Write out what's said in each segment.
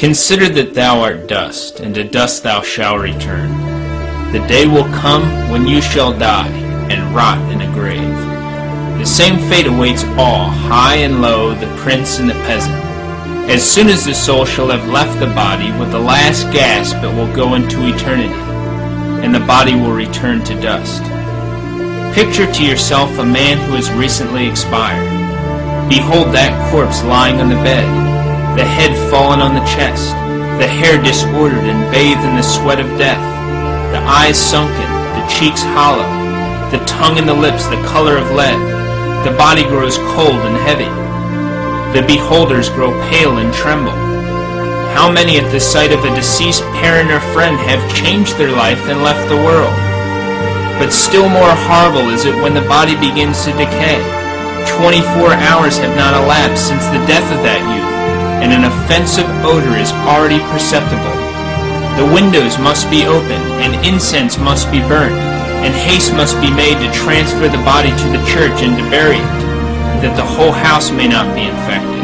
Consider that thou art dust, and to dust thou shalt return. The day will come when you shall die, and rot in a grave. The same fate awaits all, high and low, the prince and the peasant. As soon as the soul shall have left the body, with the last gasp it will go into eternity, and the body will return to dust. Picture to yourself a man who has recently expired. Behold that corpse lying on the bed, the head fallen on the chest, the hair disordered and bathed in the sweat of death, the eyes sunken, the cheeks hollow, the tongue and the lips the color of lead. The body grows cold and heavy. The beholders grow pale and tremble. How many at the sight of a deceased parent or friend have changed their life and left the world? But still more horrible is it when the body begins to decay. 24 hours have not elapsed since the death of that youth, and an offensive odor is already perceptible. The windows must be opened, and incense must be burnt, and haste must be made to transfer the body to the church and to bury it, that the whole house may not be infected.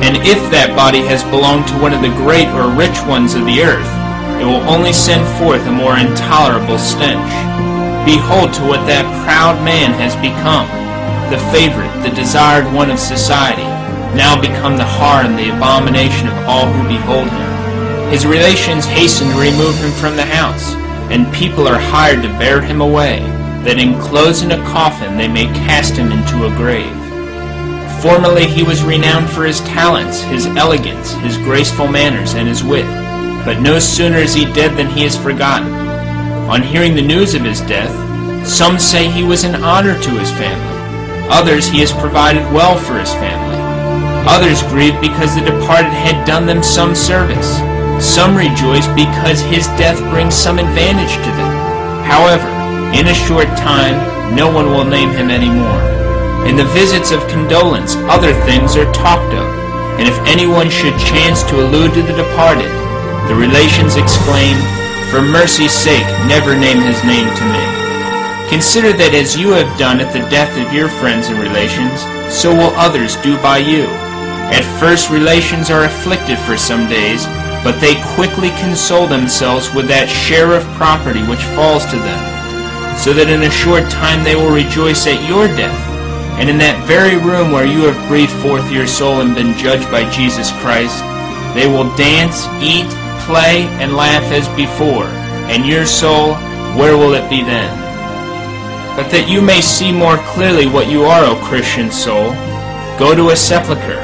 And if that body has belonged to one of the great or rich ones of the earth, it will only send forth a more intolerable stench. Behold to what that proud man has become, the favorite, the desired one of society, now become the horror and the abomination of all who behold him. His relations hasten to remove him from the house, and people are hired to bear him away, that enclosed in a coffin they may cast him into a grave. Formerly he was renowned for his talents, his elegance, his graceful manners, and his wit, but no sooner is he dead than he is forgotten. On hearing the news of his death, some say he was an honor to his family, others he has provided well for his family. Others grieve because the departed had done them some service. Some rejoice because his death brings some advantage to them. However, in a short time, no one will name him any more. In the visits of condolence, other things are talked of, and if anyone should chance to allude to the departed, the relations exclaim, "For mercy's sake, never name his name to me." Consider that as you have done at the death of your friends and relations, so will others do by you. At first relations are afflicted for some days, but they quickly console themselves with that share of property which falls to them, so that in a short time they will rejoice at your death, and in that very room where you have breathed forth your soul and been judged by Jesus Christ, they will dance, eat, play, and laugh as before, and your soul, where will it be then? But that you may see more clearly what you are, O Christian soul, go to a sepulchre,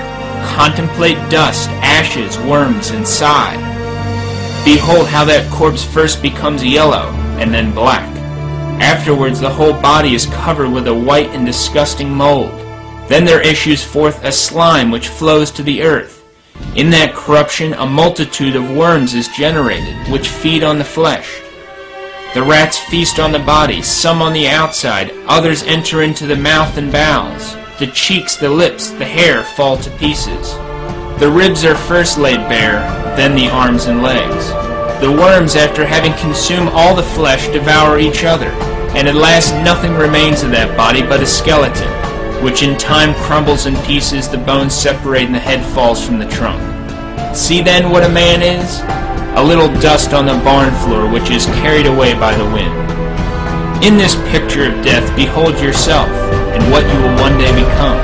contemplate dust, ashes, worms, and sigh. Behold how that corpse first becomes yellow, and then black. Afterwards the whole body is covered with a white and disgusting mold. Then there issues forth a slime which flows to the earth. In that corruption a multitude of worms is generated, which feed on the flesh. The rats feast on the body, some on the outside, others enter into the mouth and bowels. The cheeks, the lips, the hair fall to pieces. The ribs are first laid bare, then the arms and legs. The worms, after having consumed all the flesh, devour each other, and at last nothing remains of that body but a skeleton, which in time crumbles in pieces, the bones separate, and the head falls from the trunk. See then what a man is? A little dust on the barn floor, which is carried away by the wind. In this picture of death, behold yourself, and what you will one day become.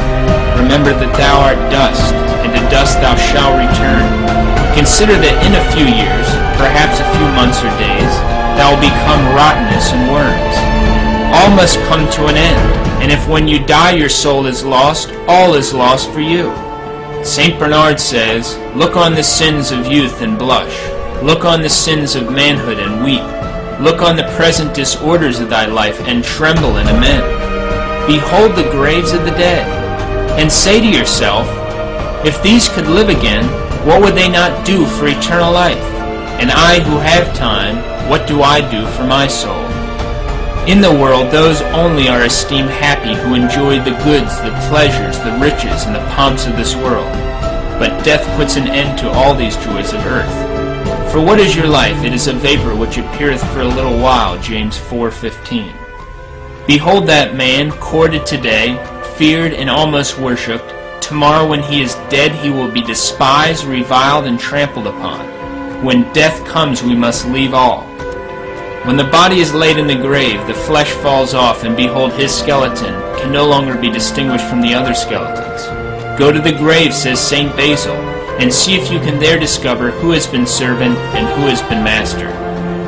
Remember that thou art dust, and to dust thou shalt return. Consider that in a few years, perhaps a few months or days, thou will become rottenness and worms. All must come to an end, and if when you die your soul is lost, all is lost for you. St. Bernard says, "Look on the sins of youth and blush. Look on the sins of manhood and weep. Look on the present disorders of thy life and tremble and amend. Behold the graves of the dead, and say to yourself, if these could live again, what would they not do for eternal life? And I who have time, what do I do for my soul?" In the world those only are esteemed happy who enjoy the goods, the pleasures, the riches, and the pomps of this world. But death puts an end to all these joys of earth. For what is your life? It is a vapor which appeareth for a little while, James 4:15. Behold that man, courted today, feared and almost worshipped, tomorrow when he is dead he will be despised, reviled, and trampled upon. When death comes we must leave all. When the body is laid in the grave, the flesh falls off, and behold, his skeleton can no longer be distinguished from the other skeletons. Go to the grave, says St. Basil, and see if you can there discover who has been servant and who has been master.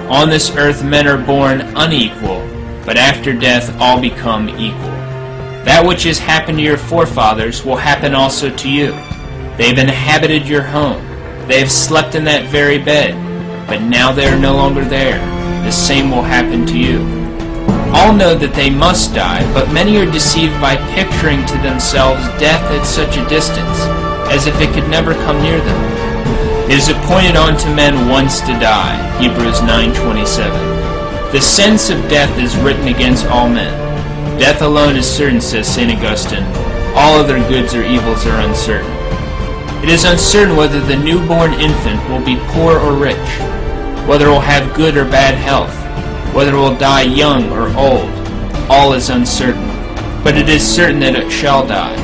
On this earth men are born unequal, but after death all become equal. That which has happened to your forefathers will happen also to you. They have inhabited your home. They have slept in that very bed, but now they are no longer there. The same will happen to you. All know that they must die, but many are deceived by picturing to themselves death at such a distance, as if it could never come near them. It is appointed unto men once to die, Hebrews 9:27. The sentence of death is written against all men. Death alone is certain, says St. Augustine. All other goods or evils are uncertain. It is uncertain whether the newborn infant will be poor or rich, whether it will have good or bad health, whether it will die young or old. All is uncertain, but it is certain that it shall die.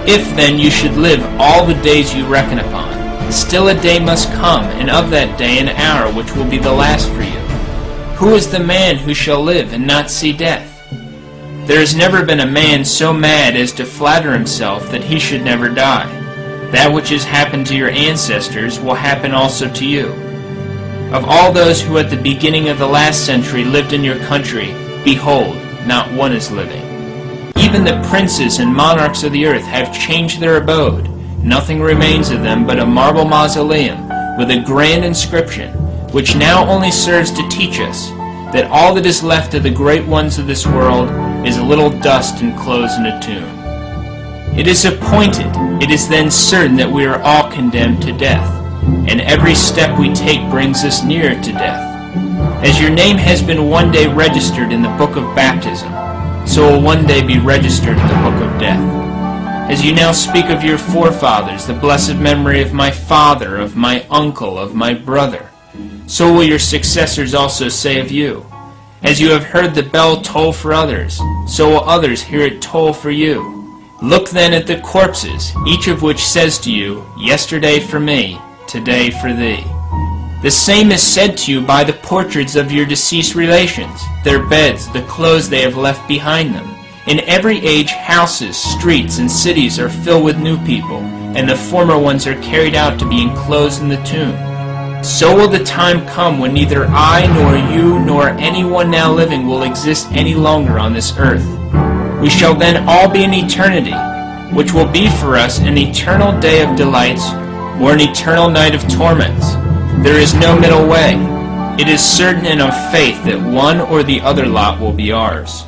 If then you should live all the days you reckon upon, still a day must come, and of that day an hour which will be the last for you. Who is the man who shall live and not see death? There has never been a man so mad as to flatter himself that he should never die. That which has happened to your ancestors will happen also to you. Of all those who at the beginning of the last century lived in your country, behold, not one is living. Even the princes and monarchs of the earth have changed their abode. Nothing remains of them but a marble mausoleum with a grand inscription, which now only serves to teach us that all that is left of the great ones of this world is a little dust enclosed in a tomb. It is appointed, it is then certain that we are all condemned to death, and every step we take brings us nearer to death. As your name has been one day registered in the book of baptism, so will one day be registered in the book of death. As you now speak of your forefathers, the blessed memory of my father, of my uncle, of my brother, so will your successors also say of you. As you have heard the bell toll for others, so will others hear it toll for you. Look then at the corpses, each of which says to you, yesterday for me, today for thee. The same is said to you by the portraits of your deceased relations, their beds, the clothes they have left behind them. In every age, houses, streets, and cities are filled with new people, and the former ones are carried out to be enclosed in the tomb. So will the time come when neither I, nor you, nor anyone now living will exist any longer on this earth. We shall then all be in eternity, which will be for us an eternal day of delights, or an eternal night of torments. There is no middle way. It is certain and of faith that one or the other lot will be ours.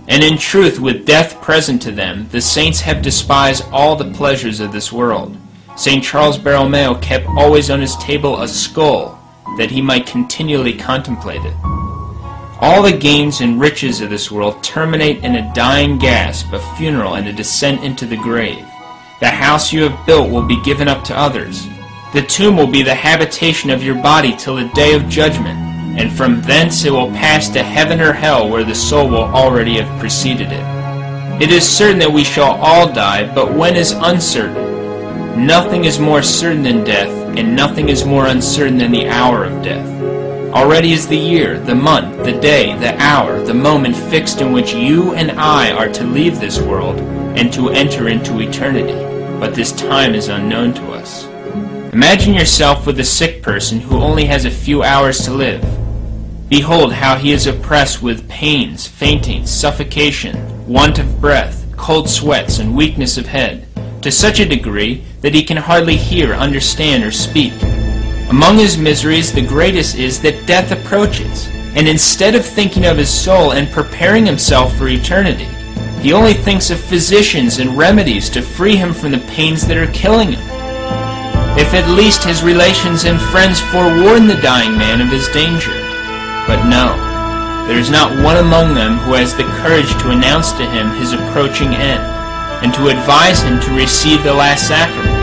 And in truth, with death present to them, the saints have despised all the pleasures of this world. St. Charles Borromeo kept always on his table a skull, that he might continually contemplate it. All the gains and riches of this world terminate in a dying gasp, a funeral, and a descent into the grave. The house you have built will be given up to others. The tomb will be the habitation of your body till the day of judgment, and from thence it will pass to heaven or hell, where the soul will already have preceded it. It is certain that we shall all die, but when is uncertain. Nothing is more certain than death, and nothing is more uncertain than the hour of death. Already is the year, the month, the day, the hour, the moment fixed in which you and I are to leave this world and to enter into eternity, but this time is unknown to us. Imagine yourself with a sick person who only has a few hours to live. Behold how he is oppressed with pains, fainting, suffocation, want of breath, cold sweats, and weakness of head, to such a degree that he can hardly hear, understand, or speak. Among his miseries, the greatest is that death approaches, and instead of thinking of his soul and preparing himself for eternity, he only thinks of physicians and remedies to free him from the pains that are killing him. If at least his relations and friends forewarn the dying man of his danger. But no, there is not one among them who has the courage to announce to him his approaching end, and to advise him to receive the last sacrament.